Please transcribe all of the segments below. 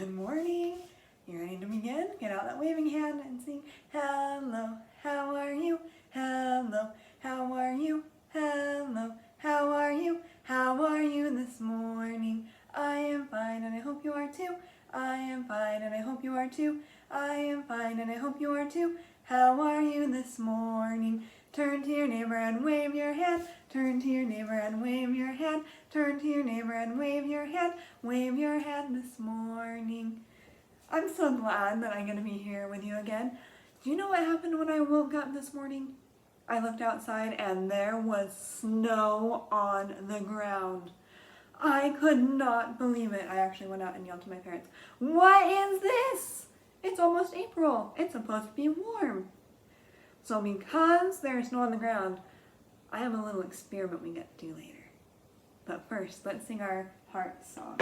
Good morning. You ready to begin? Get out that waving hand and sing, hello, how are you? Hello, how are you? Hello, how are you? How are you this morning? I am fine and I hope you are too. I am fine and I hope you are too. I am fine and I hope you are too. How are you this morning? Turn to your neighbor and wave your hand. Turn to your neighbor and wave your hand. Turn to your neighbor and wave your hand. Wave your hand this morning. I'm so glad that I'm going to be here with you again. Do you know what happened when I woke up this morning? I looked outside and there was snow on the ground. I could not believe it. I actually went out and yelled to my parents, "What is this? It's almost April. It's supposed to be warm." So because there's snow on the ground, I have a little experiment we get to do later. But first, let's sing our heart song.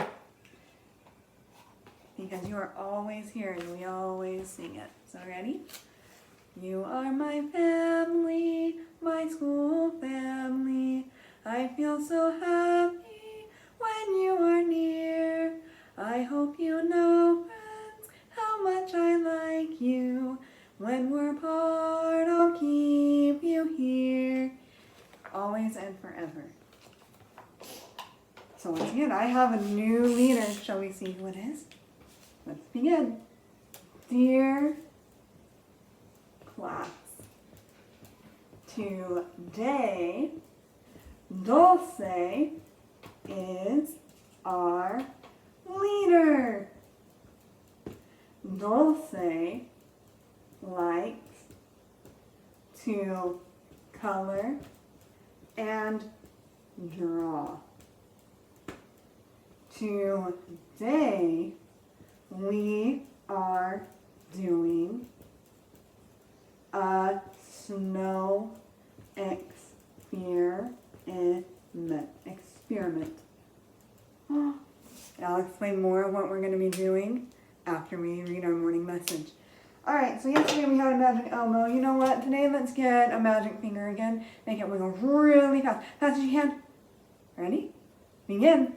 Because you are always here and we always sing it. So ready? You are my family, my school family. I feel so happy when you are near. I hope you know, friends, how much I like you. When we're apart, I'll keep you here, always and forever. So once again, I have a new leader. Shall we see who it is? Let's begin. Dear class, today Dulce is our leader. Dulce likes to color and draw. Today we are doing a snow experiment. I'll explain more of what we're going to be doing after we read our morning message. Alright, so yesterday we had a magic elbow. You know what? Today let's get a magic finger again. Make it wiggle really fast. Fast as you can. Ready? Begin.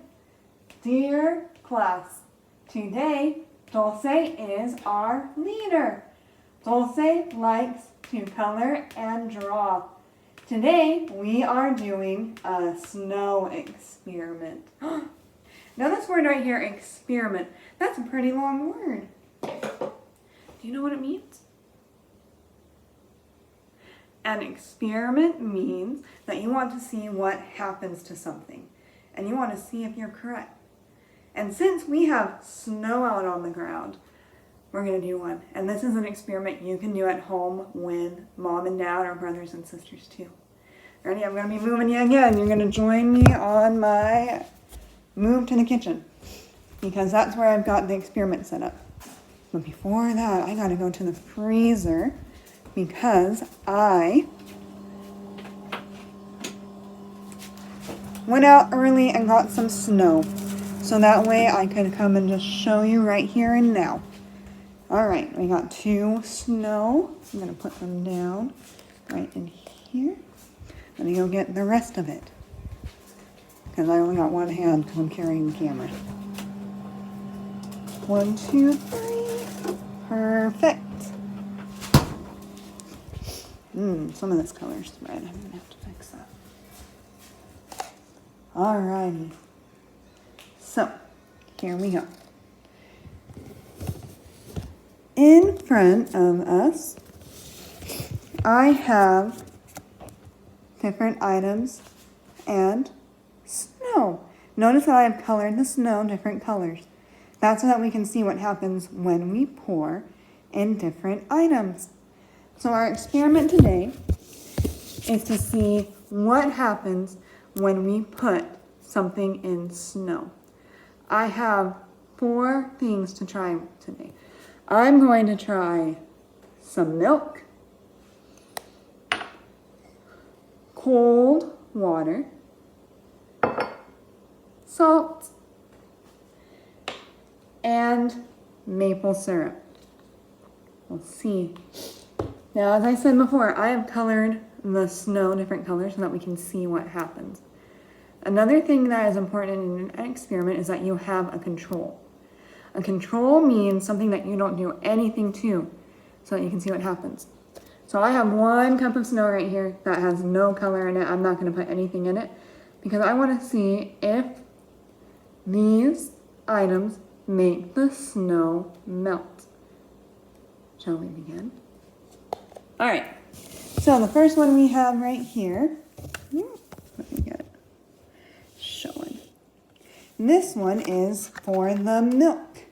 Dear class, today Dulce is our leader. Dulce likes to color and draw. Today we are doing a snow experiment. Now this word right here, experiment, that's a pretty long word. Do you know what it means? An experiment means that you want to see what happens to something, and you want to see if you're correct. And since we have snow out on the ground, we're going to do one. And this is an experiment you can do at home with mom and dad or brothers and sisters too. Ready? I'm going to be moving you again. You're going to join me on my move to the kitchen, because that's where I've got the experiment set up. But before that, I gotta go to the freezer because I went out early and got some snow. So that way I could come and just show you right here and now. All right, we got 2 snow. I'm gonna put them down right in here. Let me go get the rest of it, because I only got one hand because I'm carrying the camera. 1, 2, 3. Perfect. Some of this color's red. I'm gonna have to fix that. Alrighty. So, here we go. In front of us, I have different items and snow. Notice how I have colored the snow different colors. That's so that we can see what happens when we pour in different items. So our experiment today is to see what happens when we put something in snow. I have 4 things to try today. I'm going to try some milk, cold water, salt, and maple syrup. We'll see. Now, as I said before, I have colored the snow different colors so that we can see what happens. Another thing that is important in an experiment is that you have a control. A control means something that you don't do anything to, so that you can see what happens. So I have 1 cup of snow right here that has no color in it. I'm not going to put anything in it because I want to see if these items make the snow melt. Shall we begin? All right. So the first one we have right here, let me get it showing. This one is for the milk.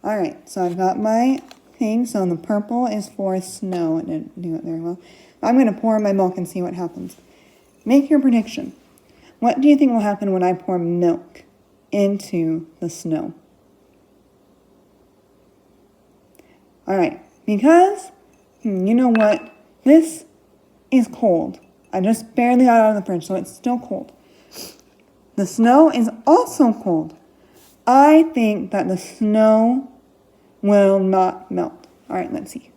All right, so I've got my thing. So the purple is for snow. It didn't do it very well. I'm going to pour my milk and see what happens. Make your prediction. What do you think will happen when I pour milk into the snow? All right, because you know what? This is cold. I just barely got out of the fridge, so it's still cold. The snow is also cold. I think that the snow will not melt. All right, let's see.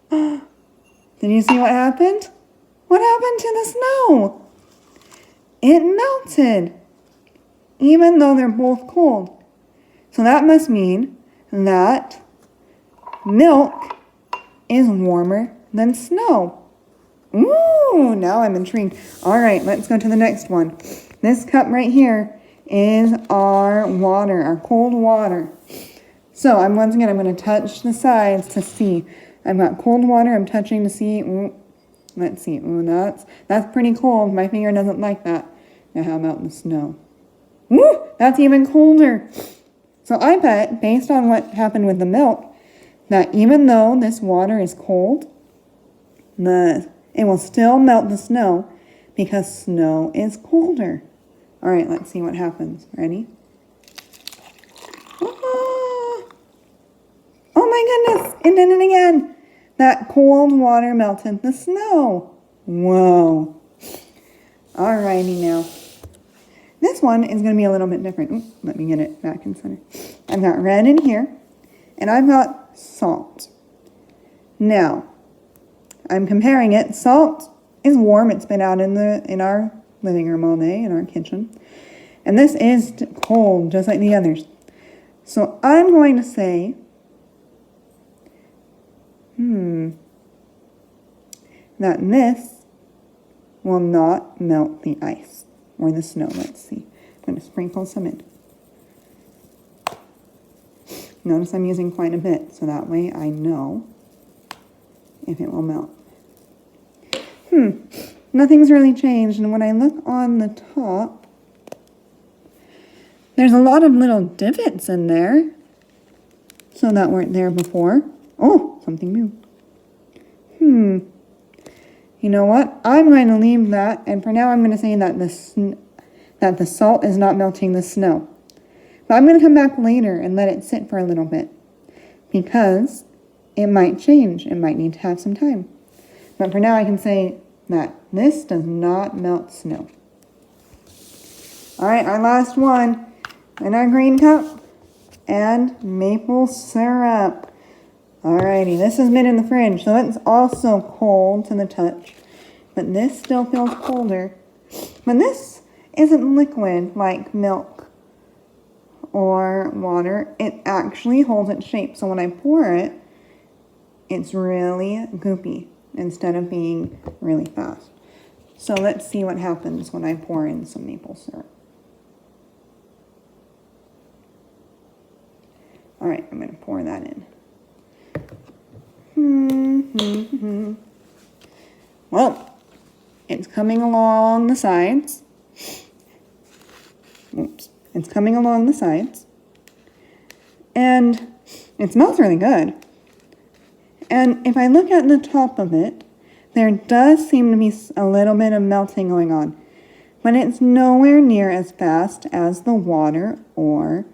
Did you see what happened? What happened to the snow? It melted, even though they're both cold. So that must mean that milk is warmer than snow. Ooh, now I'm intrigued. All right, let's go to the next one. This cup right here is our water, our cold water. So once again, I'm going to touch the sides to see. I've got cold water. I'm touching to see. Ooh, let's see. Ooh, that's pretty cold. My finger doesn't like that. Now how about the snow? Ooh, that's even colder. So I bet, based on what happened with the milk, that even though this water is cold, it will still melt the snow because snow is colder. All right, let's see what happens. Ready? Oh my goodness, it did it again. That cold water melted the snow. Whoa. All righty now. This one is going to be a little bit different. Ooh, let me get it back in center. I've got red in here, and I've got salt. Now, I'm comparing it. Salt is warm. It's been out in our living room all day, in our kitchen. And this is cold, just like the others. So I'm going to say, that this will not melt the ice or the snow. Let's see. I'm going to sprinkle some in. Notice I'm using quite a bit, so that way I know if it will melt. Nothing's really changed, and when I look on the top, there's a lot of little divots in there, so that weren't there before. Oh, something moved. You know what? I'm going to leave that, and for now I'm going to say that the salt is not melting the snow. But I'm going to come back later and let it sit for a little bit, because it might change. It might need to have some time. But for now I can say that this does not melt snow. All right, our last one in our green cup, and maple syrup. Alrighty, this has been in the fridge, so it's also cold to the touch, but this still feels colder. But this isn't liquid like milk or water. It actually holds its shape, so when I pour it, it's really goopy instead of being really fast. So let's see what happens when I pour in some maple syrup. All right, I'm going to pour that in. Well, it's coming along the sides. Oops. It's coming along the sides. And it smells really good. And if I look at the top of it, there does seem to be a little bit of melting going on. But it's nowhere near as fast as the water or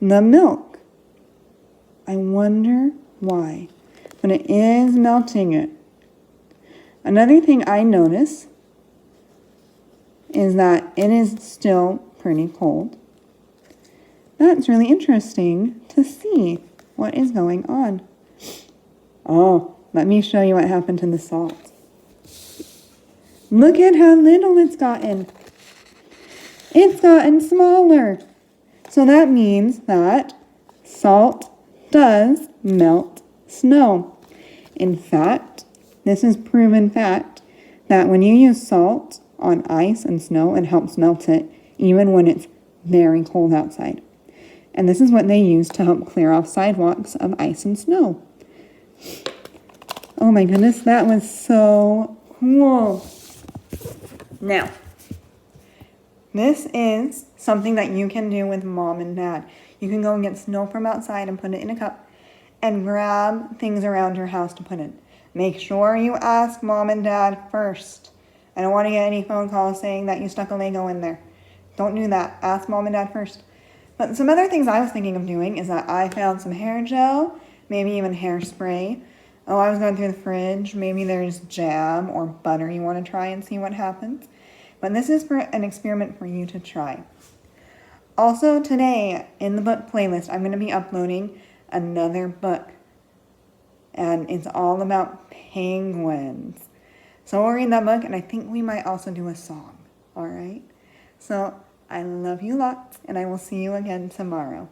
the milk. I wonder why. But it is melting it. Another thing I notice is that it is still pretty cold. That's really interesting to see what is going on. Oh, let me show you what happened to the salt. Look at how little it's gotten. It's gotten smaller. So that means that salt does melt snow. In fact, this is proven fact that when you use salt on ice and snow, it helps melt it even when it's very cold outside. And this is what they use to help clear off sidewalks of ice and snow. Oh my goodness, that was so cool. Now, this is something that you can do with mom and dad. You can go and get snow from outside and put it in a cup and grab things around your house to put in. Make sure you ask mom and dad first. I don't want to get any phone calls saying that you stuck a Lego in there. Don't do that. Ask mom and dad first. But some other things I was thinking of doing is that I found some hair gel, maybe even hairspray. Oh, I was going through the fridge. Maybe there's jam or butter you want to try and see what happens. But this is for an experiment for you to try. Also today, in the book playlist, I'm going to be uploading another book. And it's all about penguins. So we'll read that book, and I think we might also do a song. All right? So I love you lots, and I will see you again tomorrow.